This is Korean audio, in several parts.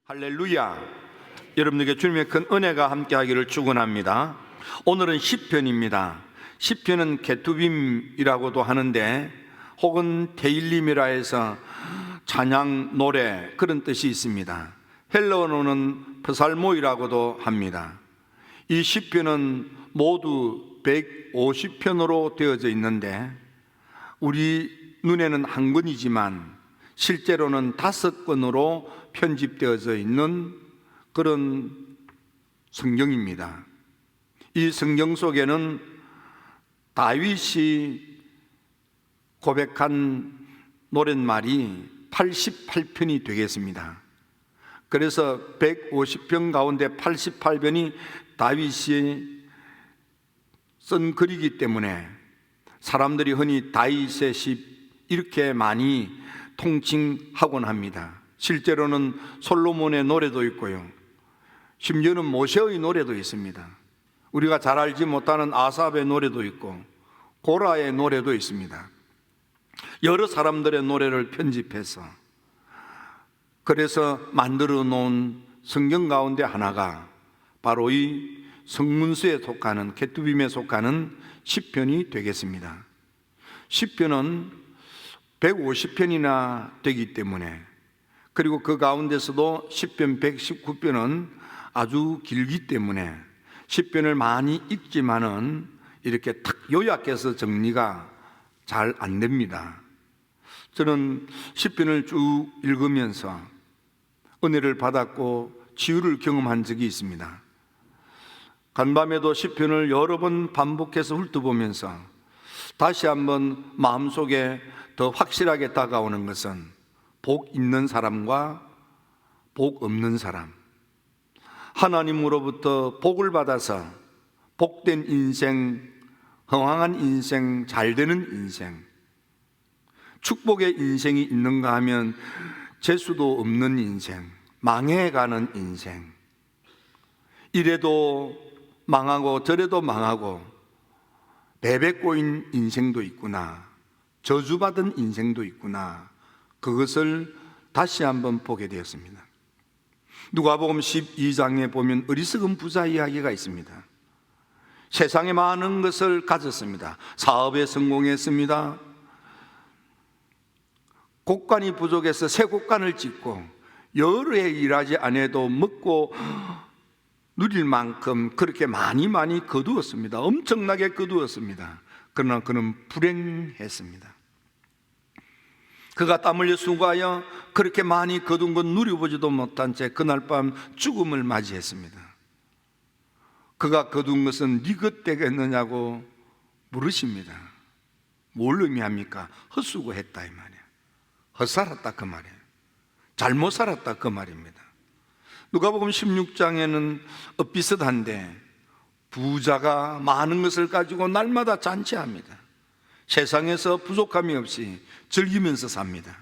할렐루야. 여러분에게 주님의 큰 은혜가 함께하기를 축원합니다. 오늘은 시편입니다. 시편은 게투빔이라고도 하는데 혹은 데일림이라 해서 찬양 노래 그런 뜻이 있습니다. 헬라어로는 프살모이라고도 합니다. 이 시편은 모두 150편으로 되어져 있는데 우리 눈에는 한 권이지만 실제로는 5권으로 편집되어져 있는 그런 성경입니다. 이 성경 속에는 다윗이 고백한 노랫말이 88편이 되겠습니다. 그래서 150편 가운데 88편이 다윗이 쓴 글이기 때문에 사람들이 흔히 다윗의 시 이렇게 많이 통칭하곤 합니다. 실제로는 솔로몬의 노래도 있고요, 심지어는 모세의 노래도 있습니다. 우리가 잘 알지 못하는 아삽의 노래도 있고 고라의 노래도 있습니다. 여러 사람들의 노래를 편집해서 그래서 만들어 놓은 성경 가운데 하나가 바로 이 성문서에 속하는 게투빔에 속하는 시편이 되겠습니다. 시편은 150편이나 되기 때문에, 그리고 그 가운데서도 시편 119편은 아주 길기 때문에 시편을 많이 읽지만은 이렇게 탁 요약해서 정리가 잘 안 됩니다. 저는 시편을 쭉 읽으면서 은혜를 받았고 치유를 경험한 적이 있습니다. 간밤에도 시편을 여러 번 반복해서 훑어보면서 다시 한번 마음속에 더 확실하게 다가오는 것은 복 있는 사람과 복 없는 사람, 하나님으로부터 복을 받아서 복된 인생, 흥왕한 인생, 잘되는 인생, 축복의 인생이 있는가 하면 재수도 없는 인생, 망해가는 인생, 이래도 망하고 저래도 망하고 배배 꼬인 인생도 있구나, 저주받은 인생도 있구나, 그것을 다시 한번 보게 되었습니다. 누가복음 12장에 보면 어리석은 부자 이야기가 있습니다. 세상에 많은 것을 가졌습니다. 사업에 성공했습니다. 곡간이 부족해서 새 곡간을 짓고 여러 해 일하지 않아도 먹고 누릴 만큼 그렇게 많이 거두었습니다. 엄청나게 거두었습니다. 그러나 그는 불행했습니다. 그가 땀 흘려 수고하여 그렇게 많이 거둔 건 누려보지도 못한 채 그날 밤 죽음을 맞이했습니다. 그가 거둔 것은 네 것 되겠느냐고 물으십니다. 뭘 의미합니까? 헛수고했다 이 말이에요. 헛살았다 그 말이에요. 잘못 살았다 그 말입니다. 누가복음 16장에는 비슷한데 부자가 많은 것을 가지고 날마다 잔치합니다. 세상에서 부족함이 없이 즐기면서 삽니다.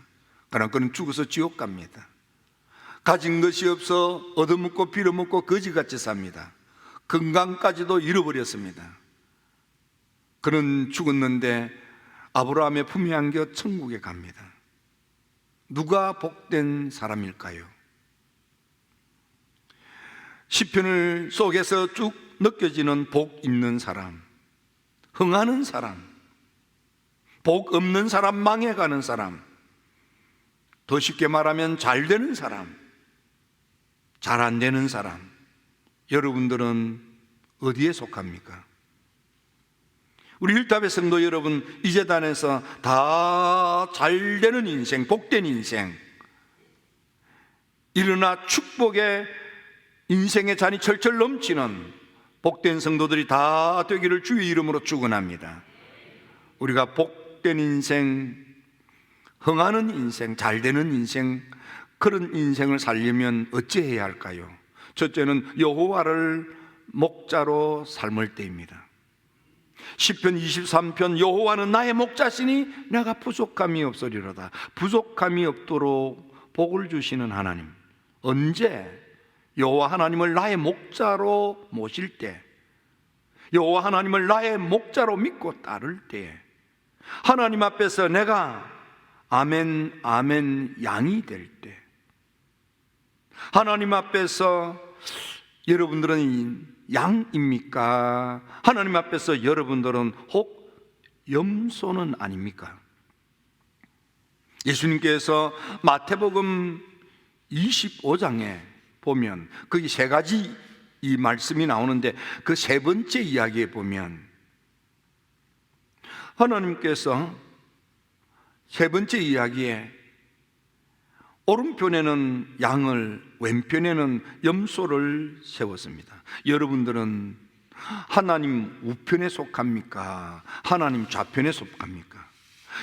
그러나 그는 죽어서 지옥 갑니다. 가진 것이 없어 얻어먹고 빌어먹고 거지같이 삽니다. 건강까지도 잃어버렸습니다. 그는 죽었는데 아브라함의 품에 안겨 천국에 갑니다. 누가 복된 사람일까요? 시편을 속에서 쭉 느껴지는 복 있는 사람, 흥하는 사람, 복 없는 사람, 망해가는 사람, 더 쉽게 말하면 잘 되는 사람, 잘 안 되는 사람, 여러분들은 어디에 속합니까? 우리 힐탑의 성도 여러분, 이 재단에서 다 잘 되는 인생, 복된 인생, 일어나 축복의 인생의 잔이 철철 넘치는 복된 성도들이 다 되기를 주의 이름으로 축원합니다. 우리가 복된 인생, 흥하는 인생, 잘 되는 인생, 그런 인생을 살려면 어찌해야 할까요? 첫째는 여호와를 목자로 삶을 때입니다. 시편 23편, 여호와는 나의 목자시니 내가 부족함이 없으리로다. 부족함이 없도록 복을 주시는 하나님. 언제? 여호와 하나님을 나의 목자로 모실 때, 여호와 하나님을 나의 목자로 믿고 따를 때에, 하나님 앞에서 내가 아멘 아멘 양이 될 때, 하나님 앞에서 여러분들은 양입니까? 하나님 앞에서 여러분들은 혹 염소는 아닙니까? 예수님께서 마태복음 25장에 보면 거기 세 가지 이 말씀이 나오는데 그 세 번째 이야기에 보면 하나님께서 세 번째 이야기에 오른편에는 양을, 왼편에는 염소를 세웠습니다. 여러분들은 하나님 우편에 속합니까? 하나님 좌편에 속합니까?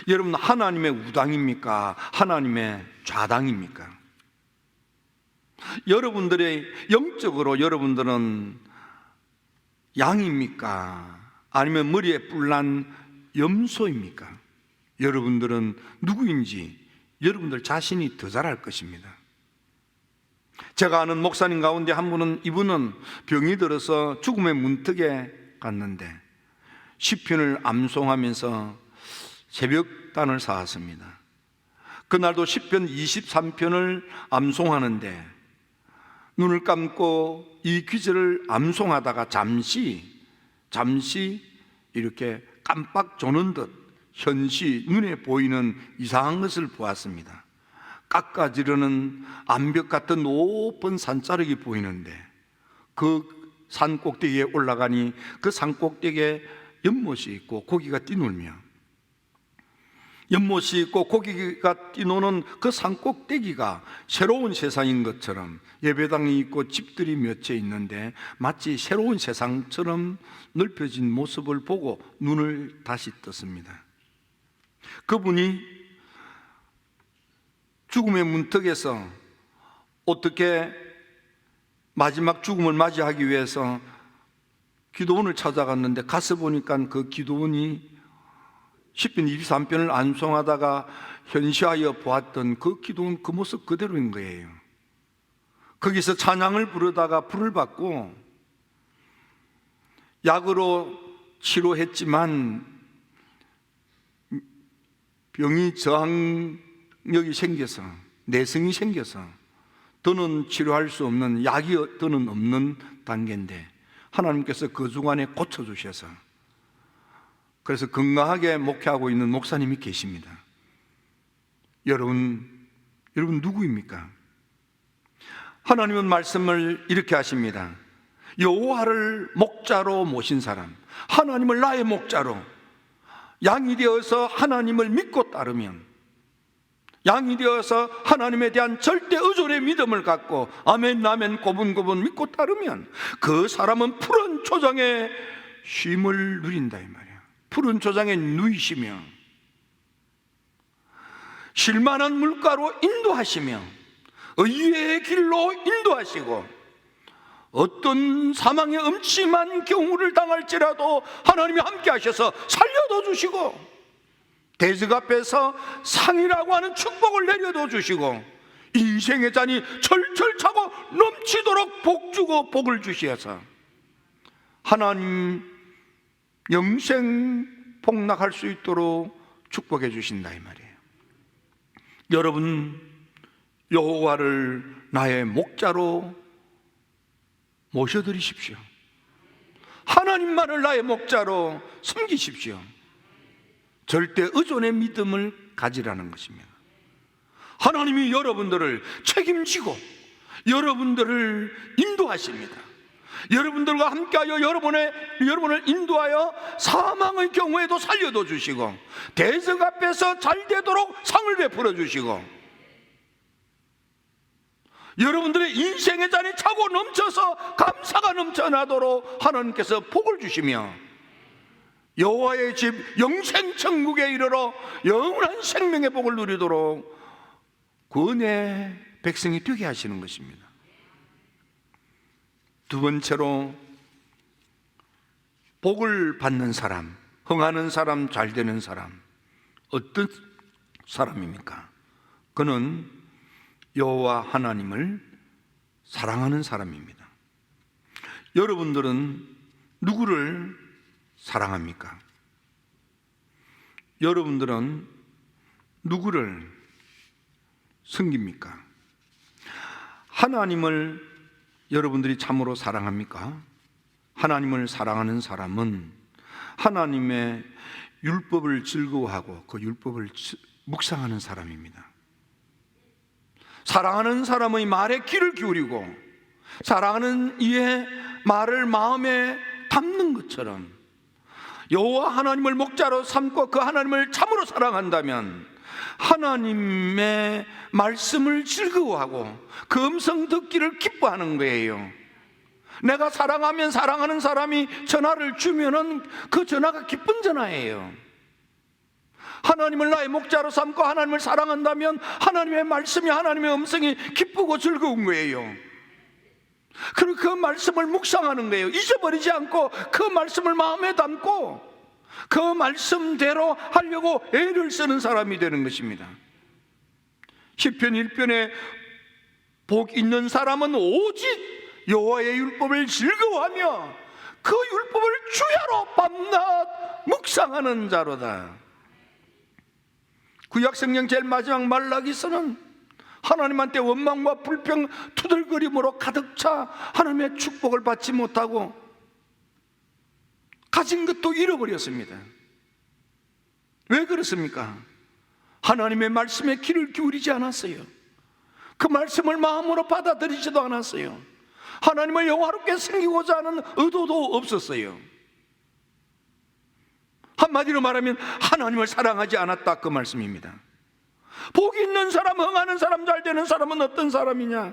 여러분 하나님의 우당입니까? 하나님의 좌당입니까? 여러분들의 영적으로 여러분들은 양입니까? 아니면 머리에 뿔난 염소입니까? 여러분들은 누구인지 여러분들 자신이 더 잘 알 것입니다. 제가 아는 목사님 가운데 한 분은 이분은 병이 들어서 죽음의 문턱에 갔는데 시편을 암송하면서 새벽단을 쌓았습니다. 그날도 시편 23편을 암송하는데 눈을 감고 이 귀절을 암송하다가 잠시 이렇게 깜빡 조는 듯 현시 눈에 보이는 이상한 것을 보았습니다. 깎아지르는 암벽 같은 높은 산자락이 보이는데 그 산 꼭대기에 올라가니 그 산 꼭대기에 연못이 있고 고기가 뛰놀며 연못이 있고 고기가 뛰노는 그 산 꼭대기가 새로운 세상인 것처럼 예배당이 있고 집들이 몇 채 있는데 마치 새로운 세상처럼 넓혀진 모습을 보고 눈을 다시 떴습니다. 그분이 죽음의 문턱에서 어떻게 마지막 죽음을 맞이하기 위해서 기도원을 찾아갔는데 가서 보니까 그 기도원이 시편 23편을 암송하다가 현시하여 보았던 그 기도원 그 모습 그대로인 거예요. 거기서 찬양을 부르다가 불을 받고 약으로 치료했지만 병이 저항력이 생겨서 내성이 생겨서 더는 치료할 수 없는 약이 더는 없는 단계인데 하나님께서 그 중간에 고쳐주셔서 그래서 건강하게 목회하고 있는 목사님이 계십니다. 여러분 누구입니까? 하나님은 말씀을 이렇게 하십니다. 여호와를 목자로 모신 사람, 하나님을 나의 목자로 양이 되어서 하나님을 믿고 따르면, 양이 되어서 하나님에 대한 절대 의존의 믿음을 갖고 아멘 아멘 고분고분 믿고 따르면 그 사람은 푸른 초장에 쉼을 누린다 이 말이야. 푸른 초장에 누이시며 쉴만한 물가로 인도하시며 의의 길로 인도하시고 어떤 사망의 음침한 경우를 당할지라도 하나님이 함께 하셔서 살려도 주시고 대적 앞에서 상이라고 하는 축복을 내려도 주시고 인생의 잔이 철철 차고 넘치도록 복 주고 복을 주시어서 하나님 영생 복락할 수 있도록 축복해 주신다 이 말이에요. 여러분 여호와를 나의 목자로 모셔드리십시오. 하나님만을 나의 목자로 섬기십시오. 절대 의존의 믿음을 가지라는 것입니다. 하나님이 여러분들을 책임지고 여러분들을 인도하십니다. 여러분들과 함께하여 여러분을 인도하여 사망의 경우에도 살려도 주시고 대적 앞에서 잘 되도록 상을 베풀어 주시고 여러분들의 인생의 잔이 차고 넘쳐서 감사가 넘쳐나도록 하나님께서 복을 주시며 여호와의 집 영생 천국에 이르러 영원한 생명의 복을 누리도록 그 은혜 백성이 되게 하시는 것입니다. 두 번째로 복을 받는 사람, 흥하는 사람, 잘 되는 사람 어떤 사람입니까? 그는 여호와 하나님을 사랑하는 사람입니다. 여러분들은 누구를 사랑합니까? 여러분들은 누구를 섬깁니까? 하나님을 여러분들이 참으로 사랑합니까? 하나님을 사랑하는 사람은 하나님의 율법을 즐거워하고 그 율법을 묵상하는 사람입니다. 사랑하는 사람의 말에 귀를 기울이고 사랑하는 이의 말을 마음에 담는 것처럼 여호와 하나님을 목자로 삼고 그 하나님을 참으로 사랑한다면 하나님의 말씀을 즐거워하고 그 음성 듣기를 기뻐하는 거예요. 내가 사랑하면 사랑하는 사람이 전화를 주면은 그 전화가 기쁜 전화예요. 하나님을 나의 목자로 삼고 하나님을 사랑한다면 하나님의 말씀이, 하나님의 음성이 기쁘고 즐거운 거예요. 그리고 그 말씀을 묵상하는 거예요. 잊어버리지 않고 그 말씀을 마음에 담고 그 말씀대로 하려고 애를 쓰는 사람이 되는 것입니다. 시편 1편에 복 있는 사람은 오직 여호와의 율법을 즐거워하며 그 율법을 주야로 밤낮 묵상하는 자로다. 구약성경 제일 마지막 말라기서는 하나님한테 원망과 불평 투덜거림으로 가득 차 하나님의 축복을 받지 못하고 가진 것도 잃어버렸습니다. 왜 그렇습니까? 하나님의 말씀에 귀를 기울이지 않았어요. 그 말씀을 마음으로 받아들이지도 않았어요. 하나님을 영화롭게 섬기고자 하는 의도도 없었어요. 한마디로 말하면 하나님을 사랑하지 않았다, 그 말씀입니다. 복 있는 사람, 흥하는 사람, 잘 되는 사람은 어떤 사람이냐?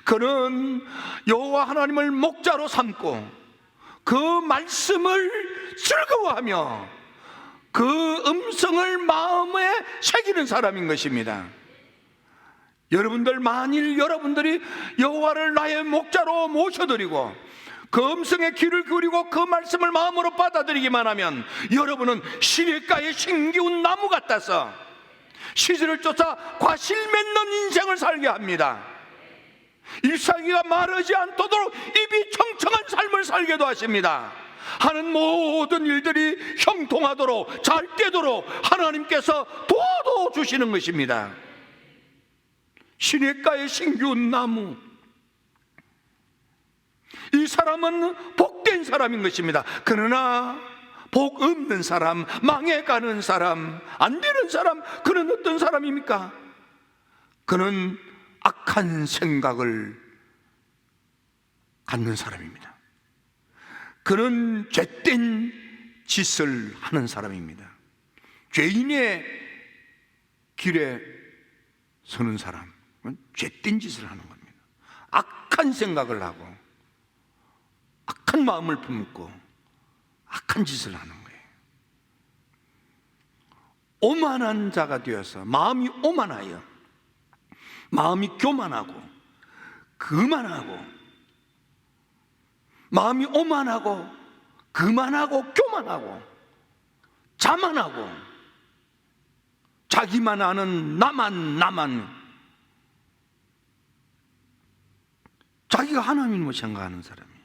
그는 여호와 하나님을 목자로 삼고 그 말씀을 즐거워하며 그 음성을 마음에 새기는 사람인 것입니다. 여러분들, 만일 여러분들이 여호와를 나의 목자로 모셔드리고 그 음성에 귀를 기울이고 그 말씀을 마음으로 받아들이기만 하면 여러분은 시냇가에 심기운 나무 같아서 시절을 쫓아 과실 맺는 인생을 살게 합니다. 잎사귀가 마르지 않도록 입이 청청한 삶을 살게도 하십니다. 하는 모든 일들이 형통하도록 잘 되도록 하나님께서 도와주시는 것입니다. 시냇가에 심기운 나무, 이 사람은 복된 사람인 것입니다. 그러나 복 없는 사람, 망해가는 사람, 안 되는 사람, 그는 어떤 사람입니까? 그는 악한 생각을 갖는 사람입니다. 그는 죄된 짓을 하는 사람입니다. 죄인의 길에 서는 사람은 죄된 짓을 하는 겁니다. 악한 생각을 하고 악한 마음을 품고 악한 짓을 하는 거예요. 오만한 자가 되어서 마음이 오만하여 마음이 교만하고 거만하고 마음이 오만하고 거만하고 교만하고 자만하고 자기만 아는 나만 자기가 하나님을 생각하는 사람이에요.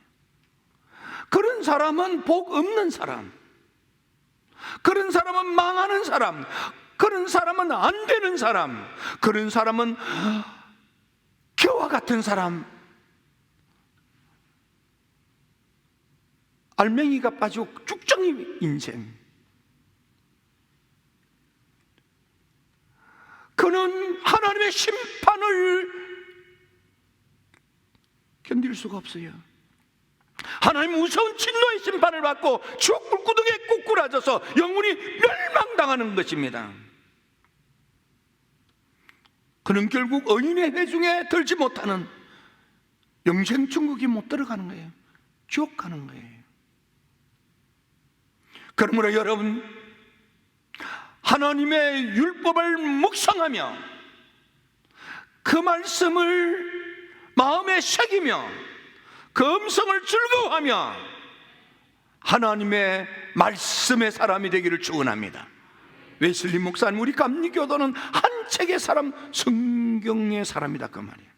그런 사람은 복 없는 사람, 그런 사람은 망하는 사람, 그런 사람은 안 되는 사람, 그런 사람은 겨와 같은 사람, 알맹이가 빠지고 쭉정이 인생. 그는 하나님의 심판을 견딜 수가 없어요. 하나님 무서운 진노의 심판을 받고 지옥 불구덩이에 꾸꾸라져서 영혼이 멸망당하는 것입니다. 그는 결국 의인의 회중에 들지 못하는 영생 천국이 못 들어가는 거예요. 지옥 가는 거예요. 그러므로 여러분, 하나님의 율법을 묵상하며 그 말씀을 마음에 새기며 그 음성을 즐거워하며 하나님의 말씀의 사람이 되기를 축원합니다. 웨슬리 목사님, 우리 감리교도는 한 책의 사람, 성경의 사람이다 그 말이에요.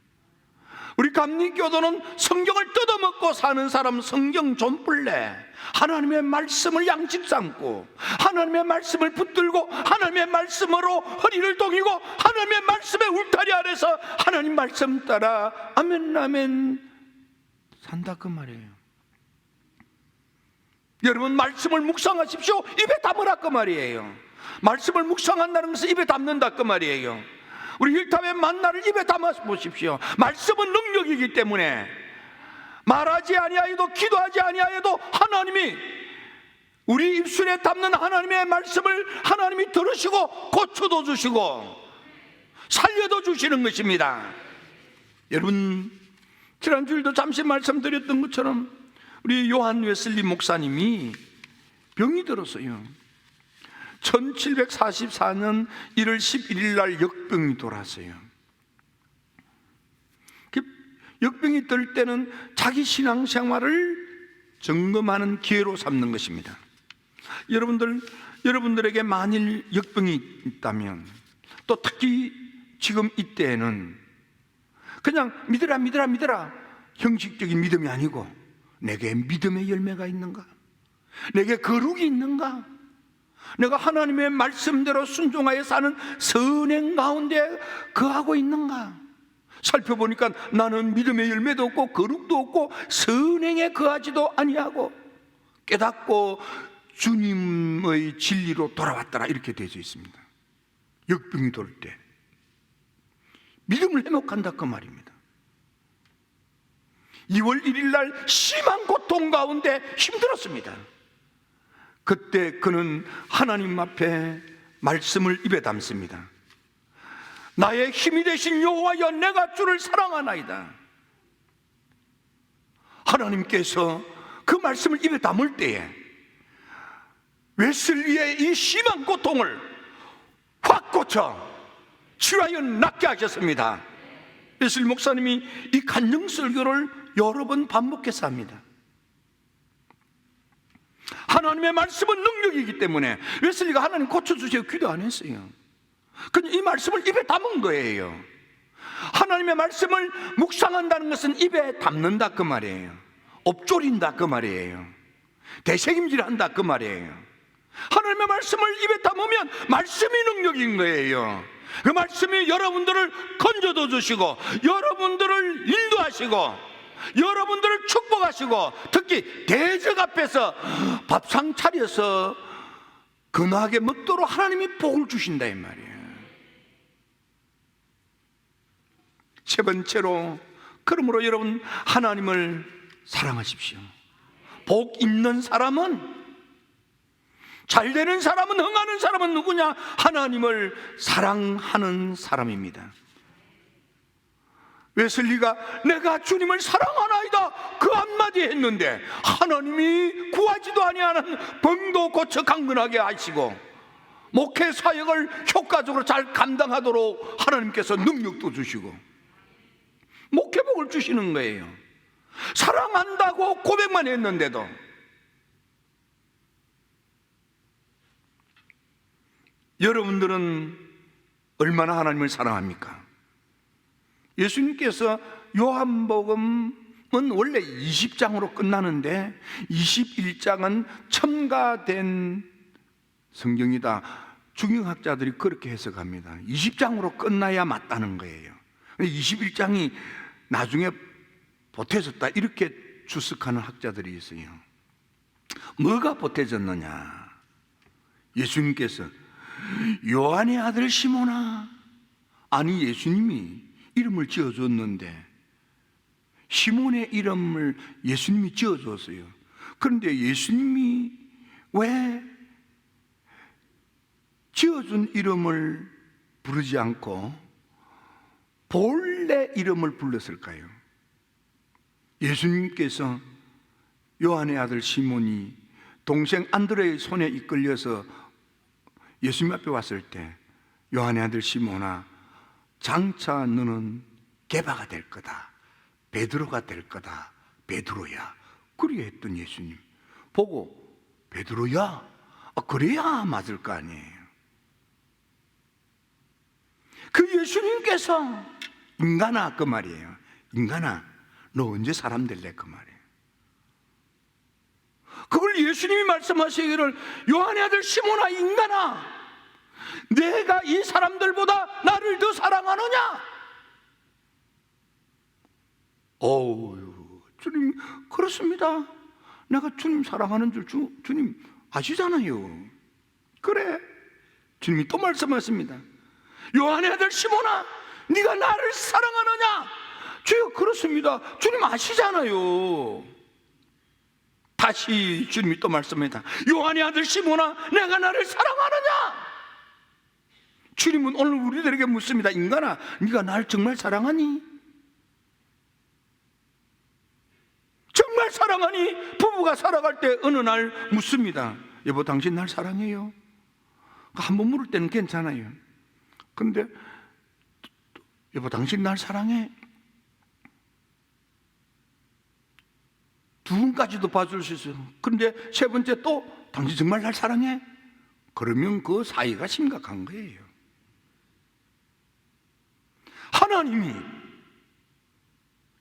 우리 감리교도는 성경을 뜯어먹고 사는 사람, 성경 존플레, 하나님의 말씀을 양식 삼고 하나님의 말씀을 붙들고 하나님의 말씀으로 허리를 동이고 하나님의 말씀의 울타리 아래서 하나님 말씀 따라 아멘 아멘 산다 그 말이에요. 여러분, 말씀을 묵상하십시오. 입에 담으라 그 말이에요. 말씀을 묵상한다는 것은 입에 담는다 그 말이에요. 우리 힐탑의 만나를 입에 담아 보십시오. 말씀은 능력이기 때문에 말하지 아니하여도 기도하지 아니하여도 하나님이 우리 입술에 담는 하나님의 말씀을 하나님이 들으시고 고쳐도 주시고 살려도 주시는 것입니다. 여러분, 지난주일도 잠시 말씀드렸던 것처럼 우리 요한 웨슬리 목사님이 병이 들었어요. 1744년 1월 11일 날 역병이 돌았어요. 역병이 들 때는 자기 신앙생활을 점검하는 기회로 삼는 것입니다. 여러분들에게 만일 역병이 있다면, 또 특히 지금 이때에는 그냥 믿으라 믿으라 믿으라 형식적인 믿음이 아니고 내게 믿음의 열매가 있는가? 내게 거룩이 있는가? 내가 하나님의 말씀대로 순종하여 사는 선행 가운데 거하고 있는가? 살펴보니까 나는 믿음의 열매도 없고 거룩도 없고 선행에 거하지도 아니하고 깨닫고 주님의 진리로 돌아왔더라, 이렇게 되어져 있습니다. 역병이 돌 때 믿음을 회복한다 그 말입니다. 2월 1일 날 심한 고통 가운데 힘들었습니다. 그때 그는 하나님 앞에 말씀을 입에 담습니다. 나의 힘이 되신 여호와여, 내가 주를 사랑하나이다. 하나님께서 그 말씀을 입에 담을 때에 웨슬리의 이 심한 고통을 확 고쳐 치유하여 낫게 하셨습니다. 웨슬리 목사님이 이 간증 설교를 여러 번 반복해서 합니다. 하나님의 말씀은 능력이기 때문에 웨슬리가 하나님 고쳐주세요 기도 안 했어요. 그냥 이 말씀을 입에 담은 거예요. 하나님의 말씀을 묵상한다는 것은 입에 담는다 그 말이에요. 엎조린다 그 말이에요. 대책임질한다 그 말이에요. 하나님의 말씀을 입에 담으면 말씀이 능력인 거예요. 그 말씀이 여러분들을 건져도 주시고 여러분들을 인도하시고 여러분들을 축복하시고 특히 대적 앞에서 밥상 차려서 근하게 먹도록 하나님이 복을 주신다 이 말이에요. 세 번째로, 그러므로 여러분 하나님을 사랑하십시오. 복 있는 사람은, 잘 되는 사람은, 흥하는 사람은 누구냐? 하나님을 사랑하는 사람입니다. 웨슬리가 내가 주님을 사랑하나이다 그 한마디 했는데 하나님이 구하지도 아니하는 병도 고쳐 강건하게 하시고 목회 사역을 효과적으로 잘 감당하도록 하나님께서 능력도 주시고 목회복을 주시는 거예요. 사랑한다고 고백만 했는데도. 여러분들은 얼마나 하나님을 사랑합니까? 예수님께서 요한복음은 원래 20장으로 끝나는데 21장은 첨가된 성경이다. 중용학자들이 그렇게 해석합니다. 20장으로 끝나야 맞다는 거예요. 21장이 나중에 보태졌다, 이렇게 주석하는 학자들이 있어요. 뭐가 보태졌느냐? 예수님께서 요한의 아들 시몬아, 아니 예수님이 이름을 지어줬는데 시몬의 이름을 예수님이 지어줬어요. 그런데 예수님이 왜 지어준 이름을 부르지 않고 본래 이름을 불렀을까요? 예수님께서 요한의 아들 시몬이 동생 안드레의 손에 이끌려서 예수님 앞에 왔을 때 요한의 아들 시몬아, 장차 너는 게바가 될 거다, 베드로가 될 거다, 베드로야, 그렇게 했던 예수님 보고 베드로야? 그래야 맞을 거 아니에요. 그 예수님께서 인간아 그 말이에요. 인간아, 너 언제 사람 될래? 그 말이에요. 그걸 예수님이 말씀하시기를, 요한의 아들 시몬아, 인간아, 내가 이 사람들보다 나를 더 사랑하느냐? 어우, 주님, 그렇습니다. 내가 주님 사랑하는 줄 주님 아시잖아요. 그래, 주님이 또 말씀하십니다. 요한의 아들 시몬아, 네가 나를 사랑하느냐? 주여, 그렇습니다. 주님 아시잖아요. 다시 주님이 또 말씀합니다. 요한의 아들 시몬아, 내가 나를 사랑하느냐? 주님은 오늘 우리들에게 묻습니다. 인간아, 네가 나를 정말 사랑하니? 정말 사랑하니? 부부가 살아갈 때 어느 날 묻습니다. 여보, 당신 날 사랑해요? 한번 물을 때는 괜찮아요. 근데 여보, 당신 날 사랑해? 두 번까지도 봐줄 수 있어요. 그런데 세 번째 또 당신 정말 날 사랑해? 그러면 그 사이가 심각한 거예요. 하나님이,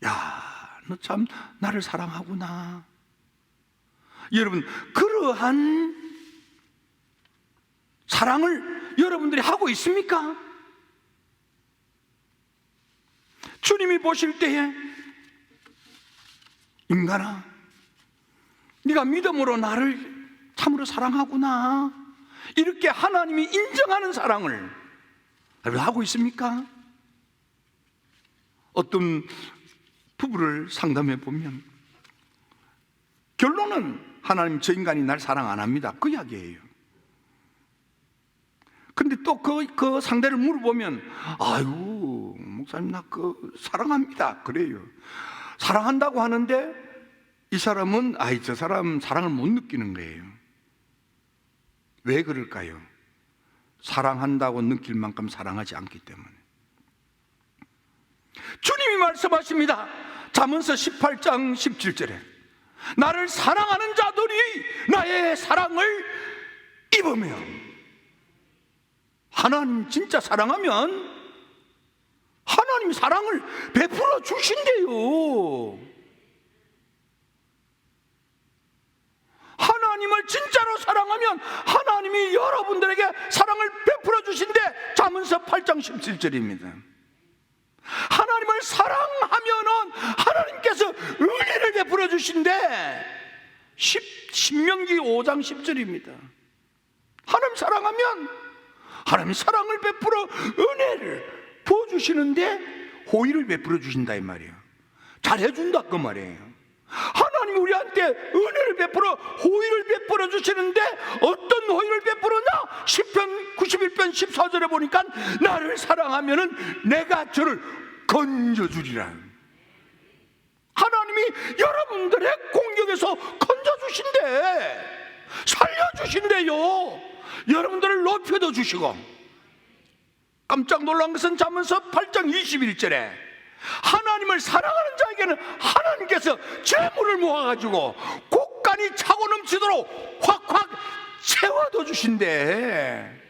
야, 너 참 나를 사랑하구나. 여러분, 그러한 사랑을 여러분들이 하고 있습니까? 주님이 보실 때에, 인간아, 네가 믿음으로 나를 참으로 사랑하구나, 이렇게 하나님이 인정하는 사랑을 하고 있습니까? 어떤 부부를 상담해 보면 결론은 하나님, 저 인간이 날 사랑 안 합니다, 그 이야기예요. 근데 또 그 상대를 물어보면, 아유, 목사님, 나 사랑합니다, 그래요. 사랑한다고 하는데 이 사람은, 저 사람 사랑을 못 느끼는 거예요. 왜 그럴까요? 사랑한다고 느낄 만큼 사랑하지 않기 때문에. 주님이 말씀하십니다. 잠언서 18장 17절에 나를 사랑하는 자들이 나의 사랑을 입으며, 하나님 진짜 사랑하면 하나님 사랑을 베풀어 주신대요. 하나님을 진짜로 사랑하면 하나님이 여러분들에게 사랑을 베풀어 주신대. 잠언서 8장 17절입니다. 하나님을 사랑하면은 하나님께서 은혜를 베풀어 주신대. 신명기 5장 10절입니다. 하나님 사랑하면 하나님 사랑을 베풀어 은혜를 부어주시는데 호의를 베풀어 주신다 이 말이에요. 잘해준다 그 말이에요. 하나님이 우리한테 은혜를 베풀어 호의를 베풀어 주시는데 어떤 호의를 베풀었냐? 시편 91편 14절에 보니까 나를 사랑하면은 내가 저를 건져주리라. 하나님이 여러분들의 공격에서 건져주신대, 살려주신대요. 여러분들을 높여도 주시고. 깜짝 놀란 것은 잠언서 8장 21절에 하나님을 사랑하는 자에게는 하나님께서 재물을 모아가지고 곳간이 차고 넘치도록 확확 채워도 주신대.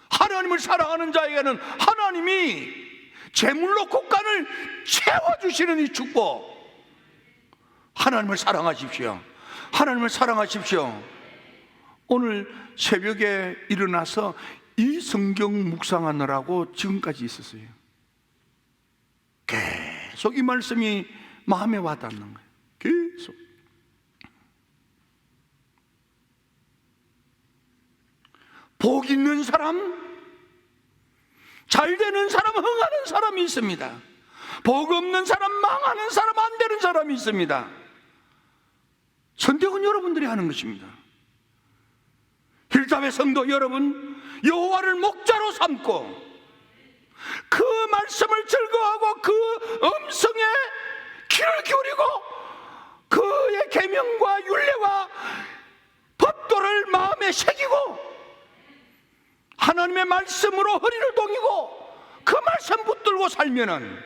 하나님을 사랑하는 자에게는 하나님이 재물로 곳간을 채워주시는 이 축복. 하나님을 사랑하십시오. 하나님을 사랑하십시오. 오늘 새벽에 일어나서 이 성경 묵상하느라고 지금까지 있었어요. 계속 이 말씀이 마음에 와닿는 거예요. 계속. 복 있는 사람, 잘 되는 사람, 흥하는 사람이 있습니다. 복 없는 사람, 망하는 사람, 안 되는 사람이 있습니다. 선택은 여러분들이 하는 것입니다. 힐답의 성도 여러분, 여호와를 목자로 삼고 그 말씀을 즐거워하고 그 음성에 귀를 기울이고 그의 계명과 율례와 법도를 마음에 새기고 하나님의 말씀으로 허리를 동이고 그 말씀 붙들고 살면은,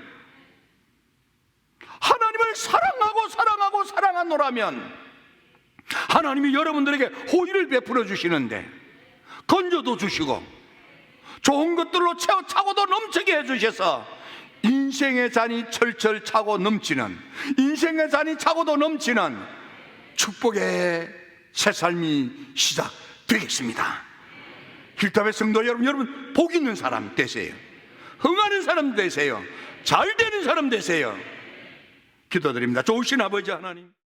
하나님을 사랑하고 사랑하노라면 하나님이 여러분들에게 호의를 베풀어 주시는데 건져도 주시고 좋은 것들로 채워 차고도 넘치게 해주셔서 인생의 잔이 철철 차고 넘치는, 인생의 잔이 차고도 넘치는 축복의 새 삶이 시작되겠습니다. 힐탑의 성도 여러분, 복 있는 사람 되세요. 흥하는 사람 되세요. 잘 되는 사람 되세요. 기도드립니다. 좋으신 아버지 하나님,